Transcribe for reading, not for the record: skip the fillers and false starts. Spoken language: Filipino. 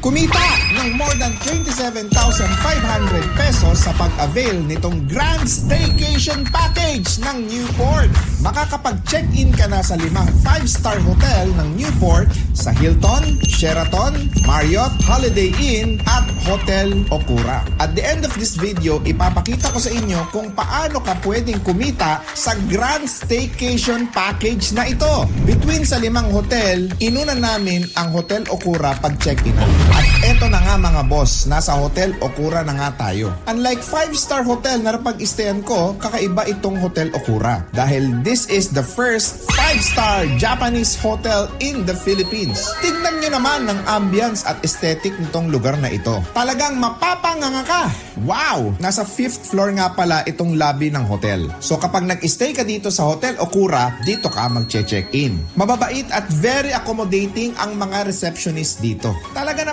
Kumita ng more than 27,500 pesos sa pag-avail nitong Grand Staycation Package ng Newport. Makakapag-check-in ka na sa 5 5-star hotel ng Newport sa Hilton, Sheraton, Marriott, Holiday Inn at Hotel Okura. At the end of this video, ipapakita ko sa inyo kung paano ka pwedeng kumita sa Grand Staycation Package na ito. Between sa 5 hotel, inuna namin ang Hotel Okura pag check-in. At eto na nga mga boss, nasa Hotel Okura na nga tayo. Unlike 5-star hotel na napag-stayan ko, kakaiba itong Hotel Okura. Dahil this is the first 5-star Japanese hotel in the Philippines. Tignan nyo naman ang ambience at aesthetic nitong lugar na ito. Talagang mapapanganga ka! Wow! Nasa 5th floor nga pala itong lobby ng hotel. So kapag nag-stay ka dito sa Hotel Okura, dito ka mag-check-in. Mababait at very accommodating ang mga receptionist dito. Talaga na